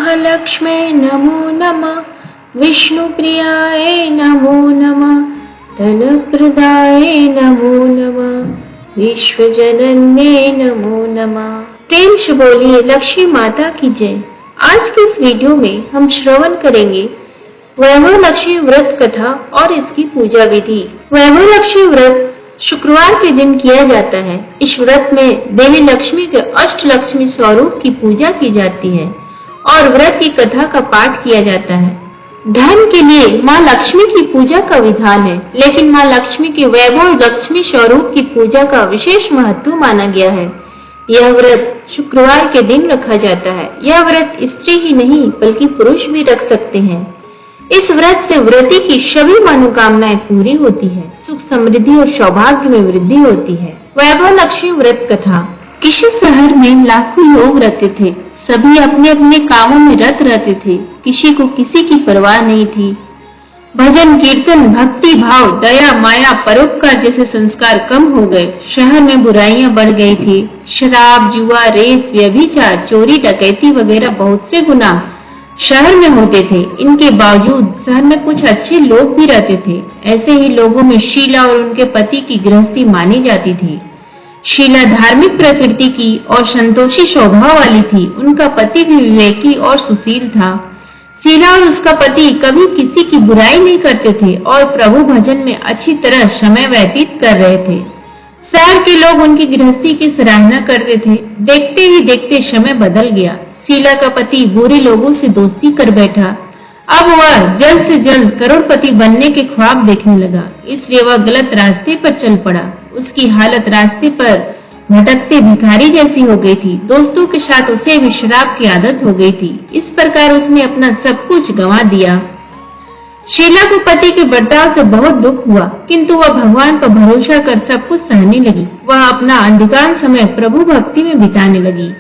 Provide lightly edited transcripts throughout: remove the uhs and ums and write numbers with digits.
महालक्ष्मी नमो नमः, विष्णुप्रियाय नमो नमः, धनप्रदाय नमो नमः, विश्वजनन्ये नमो नमः। प्रेम से बोलिए लक्ष्मी माता की जय। आज के इस वीडियो में हम श्रवण करेंगे वैभव लक्ष्मी व्रत कथा और इसकी पूजा विधि। वैभव लक्ष्मी व्रत शुक्रवार के दिन किया जाता है। इस व्रत में देवी लक्ष्मी के अष्ट लक्ष्मी स्वरूप की पूजा की जाती है और व्रत की कथा का पाठ किया जाता है। धन के लिए माँ लक्ष्मी की पूजा का विधान है, लेकिन माँ लक्ष्मी के वैभव लक्ष्मी स्वरूप की पूजा का विशेष महत्व माना गया है। यह व्रत शुक्रवार के दिन रखा जाता है। यह व्रत स्त्री ही नहीं बल्कि पुरुष भी रख सकते हैं। इस व्रत से व्रती की सभी मनोकामनाएं पूरी होती है, सुख समृद्धि और सौभाग्य में वृद्धि होती है। वैभव लक्ष्मी व्रत कथा। किसी शहर में लाखों लोग रहते थे। सभी अपने अपने कामों में रत रहते थे। किसी को किसी की परवाह नहीं थी। भजन कीर्तन, भक्ति भाव, दया माया, परोपकार जैसे संस्कार कम हो गए। शहर में बुराइयां बढ़ गई थी। शराब, जुआ, रेस, व्यभिचार, चोरी, डकैती वगैरह बहुत से गुनाह शहर में होते थे। इनके बावजूद शहर में कुछ अच्छे लोग भी रहते थे। ऐसे ही लोगों में शीला और उनके पति की गृहस्थी मानी जाती थी। शीला धार्मिक प्रकृति की और संतोषी स्वभाव वाली थी। उनका पति भी विवेकी और सुशील था। शीला और उसका पति कभी किसी की बुराई नहीं करते थे और प्रभु भजन में अच्छी तरह समय व्यतीत कर रहे थे। शहर के लोग उनकी गृहस्थी की सराहना करते थे। देखते ही देखते समय बदल गया। शीला का पति बुरे लोगों से दोस्ती कर बैठा। अब वह जल्द से जल्द करोड़पति बनने के ख्वाब देखने लगा, इसलिए वह गलत रास्ते पर चल पड़ा। उसकी हालत रास्ते पर भटकते भिखारी जैसी हो गई थी। दोस्तों के साथ उसे भी शराब की आदत हो गई थी। इस प्रकार उसने अपना सब कुछ गंवा दिया। शीला को पति के बर्ताव से बहुत दुख हुआ, किंतु वह भगवान पर भरोसा कर सब कुछ सहने लगी। वह अपना अधिकांश समय प्रभु भक्ति में बिताने लगी।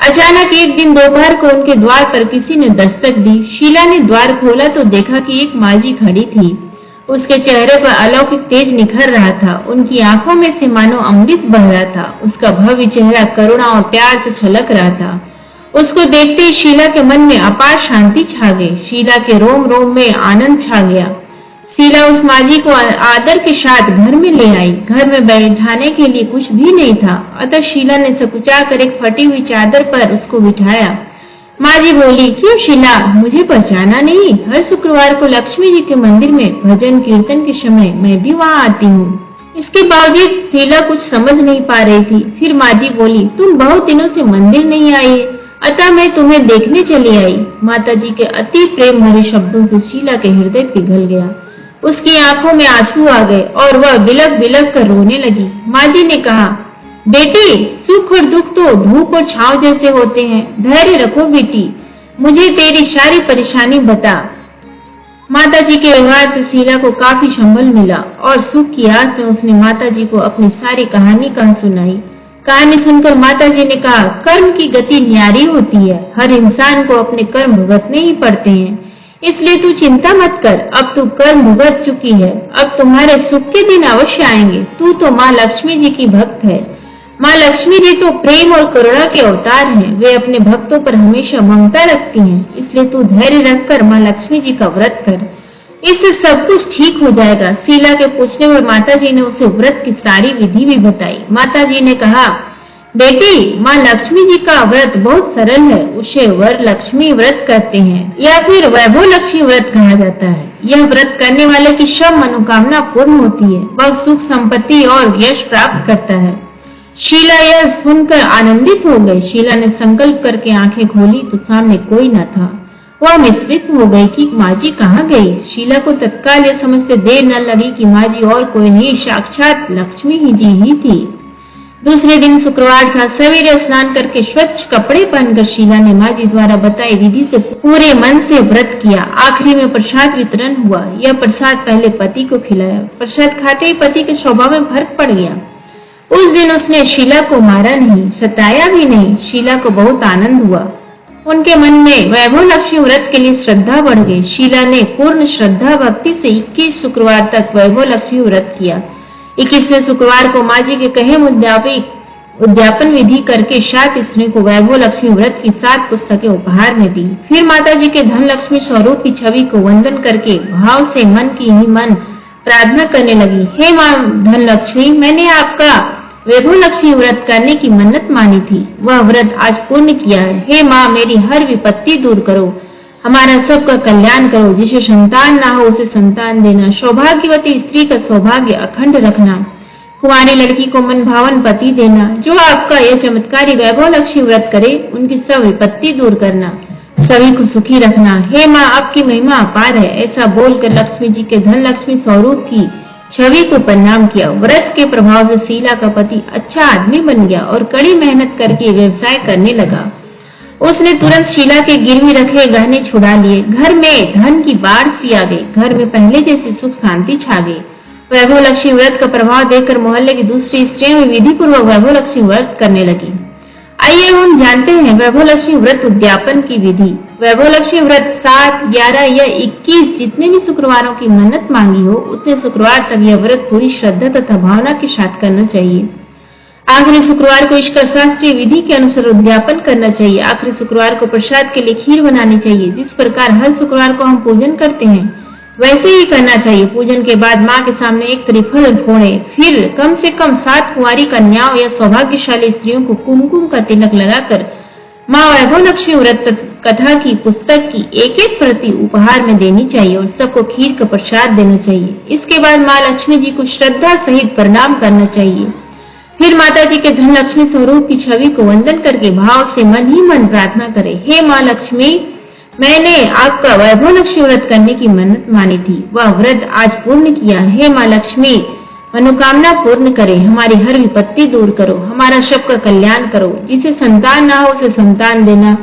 अचानक एक दिन दोपहर को उनके द्वार पर किसी ने दस्तक दी। शीला ने द्वार खोला तो देखा कि एक माजी खड़ी थी। उसके चेहरे पर अलौकिक तेज निखर रहा था। उनकी आंखों में से मानो अमृत बह रहा था। उसका भव्य चेहरा करुणा और प्यार से छलक रहा था। उसको देखते ही शीला के मन में अपार शांति छा गई। शीला के रोम रोम में आनंद छा गया। शीला उस माजी को आदर के साथ घर में ले आई। घर में बैठाने के लिए कुछ भी नहीं था, अतः शीला ने सकुचा कर एक फटी हुई चादर पर उसको बिठाया। माजी बोली, क्यों शीला, मुझे पहचाना नहीं? हर शुक्रवार को लक्ष्मी जी के मंदिर में भजन कीर्तन के समय मैं भी वहाँ आती हूँ। इसके बावजूद शीला कुछ समझ नहीं पा रही थी। फिर माजी बोली, तुम बहुत दिनों से मंदिर नहीं आई है, अतः मैं तुम्हें देखने चली आई। माता जी के अति प्रेम भरे शब्दों से शीला के हृदय पिघल गया। उसकी आंखों में आंसू आ गए और वह बिलक बिलक कर रोने लगी। माजी ने कहा, बेटी, सुख और दुख तो धूप और छांव जैसे होते हैं। धैर्य रखो बेटी, मुझे तेरी सारी परेशानी बता। माता जी के व्यवहार से शीला को काफी संबल मिला और सुख की आस में उसने माता जी को अपनी सारी कहानी कह सुनाई। कहानी सुनकर माता जी ने कहा, कर्म की गति न्यारी होती है। हर इंसान को अपने कर्म भुगतने ही पड़ते हैं, इसलिए तू चिंता मत कर। अब तू कर्म भुगत चुकी है, अब तुम्हारे सुख के दिन अवश्य आएंगे। तू तो माँ लक्ष्मी जी की भक्त है। माँ लक्ष्मी जी तो प्रेम और करुणा के अवतार हैं। वे अपने भक्तों पर हमेशा ममता रखती हैं, इसलिए तू धैर्य रखकर माँ लक्ष्मी जी का व्रत कर, इससे सब कुछ ठीक हो जाएगा। शीला के पूछने पर माता जी ने उसे व्रत की सारी विधि भी बताई। माता जी ने कहा, बेटी, माँ लक्ष्मी जी का व्रत बहुत सरल है। उसे वर लक्ष्मी व्रत कहते हैं या फिर वैभव लक्ष्मी व्रत कहा जाता है। यह व्रत करने वाले की सब मनोकामना पूर्ण होती है। वह सुख संपत्ति और यश प्राप्त करता है। शीला यह सुनकर आनंदित हो गई। शीला ने संकल्प करके आंखें खोली तो सामने कोई न था। वह मिश्रित हो गई कि माजी कहाँ गई। शीला को तत्काल यह समझते देर न लगी कि माजी और कोई नहीं, साक्षात लक्ष्मी जी ही थी। दूसरे दिन शुक्रवार था। सवेरे स्नान करके स्वच्छ कपड़े पहनकर शीला ने माजी द्वारा बताई विधि से पूरे मन से व्रत किया। आखिरी में प्रसाद वितरण हुआ। यह प्रसाद पहले पति को खिलाया। प्रसाद खाते ही पति के स्वभाव में फर्क पड़ गया। उस दिन उसने शीला को मारा नहीं, सताया भी नहीं। शीला को बहुत आनंद हुआ। उनके मन में वैभव लक्ष्मी व्रत के लिए श्रद्धा बढ़ गई। शीला ने पूर्ण श्रद्धा भक्ति से 21 शुक्रवार तक वैभव लक्ष्मी व्रत किया। 21वें शुक्रवार को माँ जी के कहे मुताबिक उद्यापन विधि करके 7 स्त्रियों को वैभव लक्ष्मी व्रत की 7 पुस्तकें उपहार में दी। फिर माता जी के धन लक्ष्मी स्वरूप की छवि को वंदन करके भाव से मन की ही मन प्रार्थना करने लगी। हे माँ धन लक्ष्मी, मैंने आपका वैभव लक्ष्मी व्रत करने की मन्नत मानी थी, वह व्रत आज पूर्ण किया है। हे माँ, मेरी हर विपत्ति दूर करो, हमारा सबका कल्याण करो, जिसे संतान ना हो उसे संतान देना, सौभाग्यवती स्त्री का सौभाग्य अखंड रखना, कुंवारी लड़की को मन भावन पति देना। जो आपका यह चमत्कारी वैभव लक्ष्मी व्रत करे उनकी सब विपत्ति दूर करना, सभी को सुखी रखना। हे माँ, आपकी महिमा अपार है। ऐसा बोलकर लक्ष्मी जी के धन लक्ष्मी स्वरूप की छवि को प्रणाम किया। व्रत के प्रभाव से शीला का पति अच्छा आदमी बन गया और कड़ी मेहनत करके व्यवसाय करने लगा। उसने तुरंत शीला के गिरवी रखे गहने छुड़ा लिए। घर में धन की बाढ़ सी आ गई। घर में पहले जैसी सुख शांति छा गई। वैभव लक्ष्मी व्रत का प्रभाव देखकर मोहल्ले की दूसरी स्त्रियां भी विधि पूर्वक वैभव लक्ष्मी व्रत करने लगी। आइए हम जानते हैं वैभव लक्ष्मी व्रत उद्यापन की विधि। वैभव लक्ष्मी व्रत 7, 11 या 21 जितने भी शुक्रवारों की मन्नत मांगी हो उतने शुक्रवार तक यह व्रत पूरी श्रद्धा तथा भावना के साथ करना चाहिए। आखिरी शुक्रवार को इसका शास्त्रीय विधि के अनुसार उद्यापन करना चाहिए। आखिरी शुक्रवार को प्रसाद के लिए खीर बनानी चाहिए। जिस प्रकार हर शुक्रवार को हम पूजन करते हैं वैसे ही करना चाहिए। पूजन के बाद माँ के सामने एक त्रिफल फोड़े, फिर कम से कम 7 कुंवारी कन्याओं या सौभाग्यशाली स्त्रियों को कुमकुम का तिलक लगाकर माँ वैभव लक्ष्मी व्रत कथा की पुस्तक की एक प्रति उपहार में देनी चाहिए और सबको खीर का प्रसाद देना चाहिए। इसके बाद माँ लक्ष्मी जी को श्रद्धा सहित प्रणाम करना चाहिए। फिर माता जी के धन लक्ष्मी स्वरूप की छवि को वंदन करके भाव से मन ही मन प्रार्थना करें। हे माँ लक्ष्मी, मैंने आपका वैभव लक्ष्मी व्रत करने की मन्नत मानी थी, वह व्रत आज पूर्ण किया। हे माँ लक्ष्मी, मनोकामना पूर्ण करे, हमारी हर विपत्ति दूर करो, हमारा सबका कल्याण करो, जिसे संतान ना हो उसे संतान देना,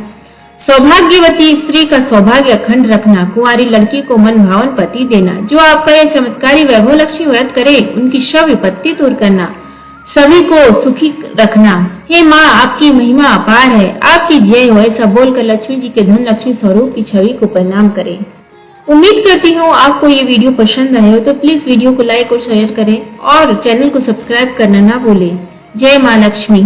सौभाग्यवती स्त्री का सौभाग्य अखंड रखना, कुंवारी लड़की को मन भावन पति देना। जो आपका यह चमत्कारी वैभव लक्ष्मी व्रत करे उनकी सब विपत्ति दूर करना, सभी को सुखी रखना। हे माँ, आपकी महिमा अपार है, आपकी जय हो। ऐसा बोलकर लक्ष्मी जी के धन लक्ष्मी स्वरूप की छवि को प्रणाम करें। उम्मीद करती हूँ आपको ये वीडियो पसंद आए हो, तो प्लीज वीडियो को लाइक और शेयर करें और चैनल को सब्सक्राइब करना ना भूलें। जय माँ लक्ष्मी।